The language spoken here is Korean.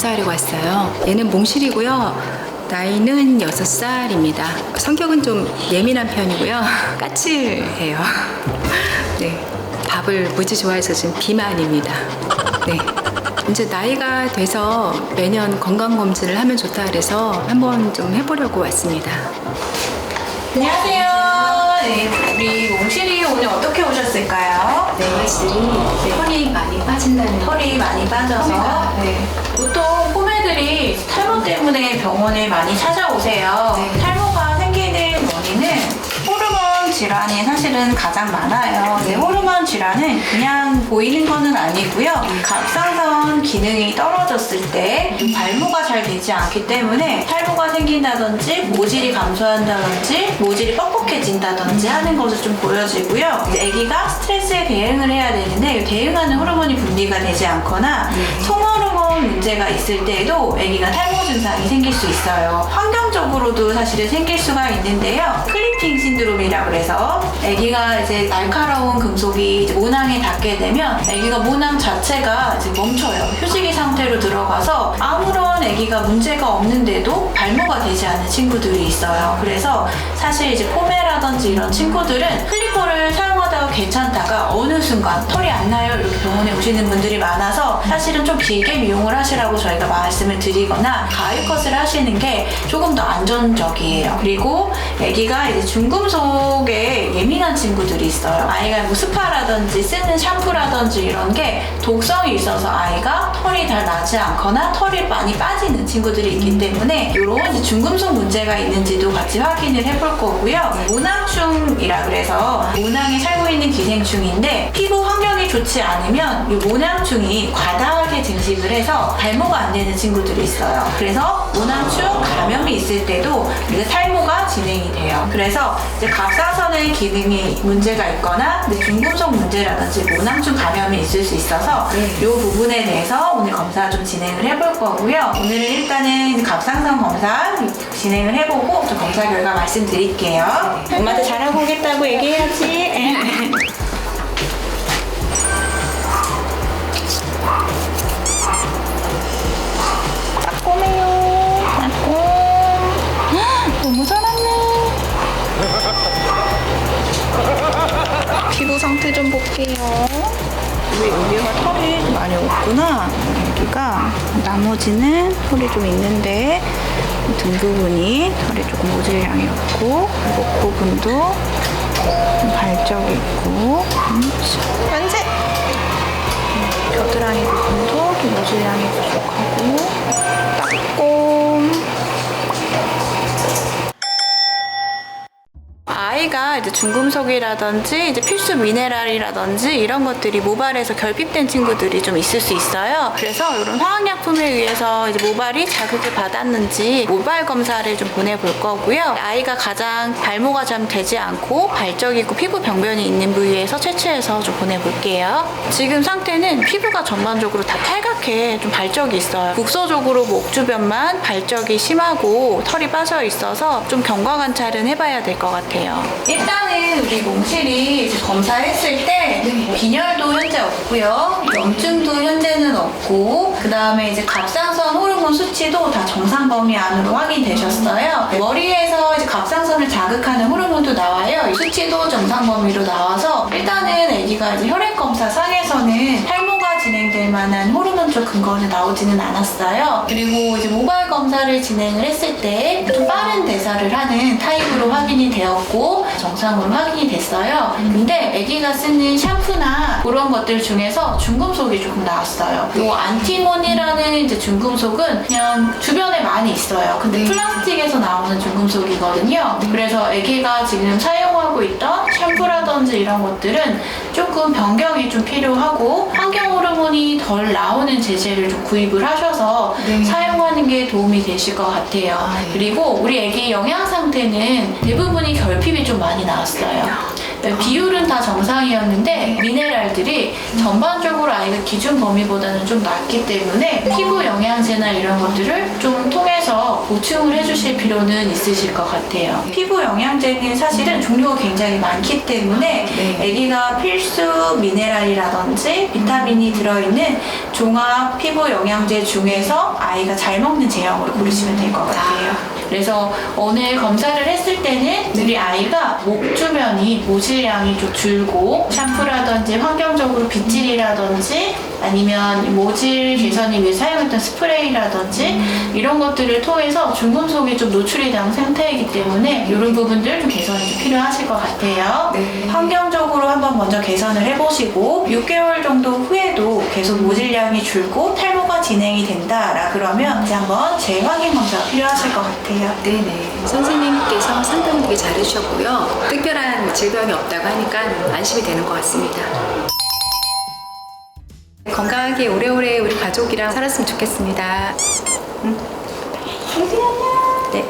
검사하려고 왔어요. 얘는 몽실이고요. 나이는 6살입니다. 성격은 좀 예민한 편이고요. 까칠해요. 네, 밥을 무지 좋아해서 지금 비만입니다. 네. 이제 나이가 돼서 매년 건강검진을 하면 좋다 그래서 한번 좀 해보려고 왔습니다. 안녕하세요. 네, 우리 몽실이 오늘 어떻게 오셨을까요? 네, 털이 많이 빠진다는 털이 많이 빠져서 네. 보통 포매들이 탈모 때문에 병원에 많이 찾아오세요. 네. 탈모가 생기는 원인은 호르몬 질환이 사실은 가장 많아요. 네, 호르몬 질환은 그냥 보이는 거는 아니고요. 갑상선 기능이 떨어졌을 때 발모가 잘 되지 않기 때문에 탈모가 생긴다든지 모질이 감소한다든지 모질이 뻑뻑해진다든지 하는 것을 좀 보여지고요. 아기가 스트레스에 대응을 해야 되는데 대응하는 호르몬이 분비가 되지 않거나 성호르몬 문제가 있을 때에도 아기가 탈모 증상이 생길 수 있어요. 환경적으로도 사실은 생길 수가 있는데요. 클리핑 신드롬이라고 해서 아기가 이제 날카로운 금속이 이제 모낭에 닿게 되면 아기가 모낭 자체가 이제 멈춰요. 휴지기 상태로 들어가서 아무런 아기가 문제가 없는데도 발모가 되지 않는 친구들이 있어요. 그래서 사실 이제 포메라든지 이런 친구들은 클리퍼를 사용하다가 괜찮다가 어느 순간 털이 안 나요 이렇게 병원에 오시는 분들이 많아서 사실은 좀 길게 미용을 하시라고 저희가 말씀을 드리거나 가위컷을 하시는 게 조금 더 안전적이에요. 그리고 아기가 이제 중금속에 예민한 친구들이 있어요. 아이가 뭐 스파라든지 쓰는 샴푸라든지 이런 게 독성이 있어서 아이가 털이 잘 나지 않거나 털이 많이 빠지는 친구들이 있기 때문에 이런 중금속 문제가 있는지도 같이 확인을 해볼 거고요. 모낭충이라 그래서 모낭에 살고 있는 기생충인데 피부 환경이 좋지 않으면 이 모낭충이 과다하게 증식을 해서 발모가 안 되는 친구들이 있어요. 그래서 모낭충 감염이 있을 때도 이게 탈모가 진행이 돼요. 그래서 이제 갑상선의 기능이 문제가 있거나 중금속 문제라든지 모낭충 감염이 있을 수 있어서 이 부분에 대해서 오늘 검사 좀 진행을 해볼 거고요. 오늘은 일단은 갑상선 검사 진행을 해보고 좀 검사 결과 말씀드릴게요. 엄마한테 잘하고 오겠다고 얘기해야지. 꼬매요. 너무 잘하네. 피부 상태 좀 볼게요. 왜 여기가 털이 좀 많이 없구나. 여기가 나머지는 털이 좀 있는데 등 부분이 털이 조금 모질량이 없고 목 부분도 좀 발적이 있고 만세! 겨드랑이 부분도 좀 모질량이 부족하고 따꼼. 아이가 이제 중금속이라든지 이제 필수 미네랄이라든지 이런 것들이 모발에서 결핍된 친구들이 좀 있을 수 있어요. 그래서 이런 화학약품에 의해서 이제 모발이 자극을 받았는지 모발 검사를 좀 보내볼 거고요. 아이가 가장 발모가 좀 되지 않고 발적이고 피부 병변이 있는 부위에서 채취해서 좀 보내볼게요. 지금 상태는 피부가 전반적으로 다 빨갛게 좀 발적이 있어요. 국소적으로 목 주변만 발적이 심하고 털이 빠져 있어서 좀 경과 관찰은 해봐야 될 것 같아요. 일단은 우리 몽실이 이제 검사했을 때 빈혈도 현재 없고요. 염증도 현재는 없고 그 다음에 이제 갑상선 호르몬 수치도 다 정상 범위 안으로 확인되셨어요. 머리에서 이제 갑상선을 자극하는 호르몬도 나와요. 이 수치도 정상 범위로 나와서 일단은 아기가 이제 혈액 검사 상에서는 탈모가 진행될 만한 호르몬적 근거는 나오지는 않았어요. 그리고 이제 모발 검사를 진행을 했을 때 좀 빠른 대사를 하는 타입으로 확인이 되었고 정상으로 확인이 됐어요. 근데 아기가 쓰는 샴푸나 그런 것들 중에서 중금속이 조금 나왔어요. 이 안티몬이라는 이제 중금속은 그냥 주변에 많이 있어요. 근데 플라스틱에서 나오는 중금속이거든요. 그래서 아기가 지금 사용하고 있던 샴푸라든지 이런 것들은 조금 변경이 좀 필요하고 환경 호르몬이 덜 나오는 제제를 좀 구입을 하셔서 사용하는 게 도움이 되실 것 같아요. 그리고 우리 아기 영양 상태는 대부분이 결핍이 좀 많이 나왔어요. 비율은 다 정상이었는데 미네랄들이 전반적으로 아이가 기준 범위보다는 좀 낮기 때문에 피부 영양제나 이런 것들을 좀 통해서 보충을 해주실 필요는 있으실 것 같아요. 피부 영양제는 사실은 종류가 굉장히 많기 때문에 아기가 필수 미네랄이라든지 비타민이 들어있는 종합 피부 영양제 중에서 아이가 잘 먹는 제형으로 고르시면 될 것 같아요. 그래서 오늘 검사를 했을 때는 우리 아이가 목 주변이 모질량이 좀 줄고 샴푸라든지 환경적으로 빗질이라든지 아니면 모질 개선을 위해 사용했던 스프레이라든지 이런 것들을 통해서 중금속이 좀 노출이 된 상태이기 때문에 이런 부분들 좀 개선이 좀 필요하실 것 같아요. 네. 환경적으로 한번 먼저 개선을 해보시고 6개월 정도 후에도 계속 모질량이 줄고 탈모가 진행이 된다라 그러면 이제 한번 재확인 검사가 필요하실 것 같아요. 네네. 선생님께서 상담을 되게 잘해주셨고요. 특별한 질병이 없다고 하니까 안심이 되는 것 같습니다. 건강하게 오래오래 우리 가족이랑 살았으면 좋겠습니다. 네.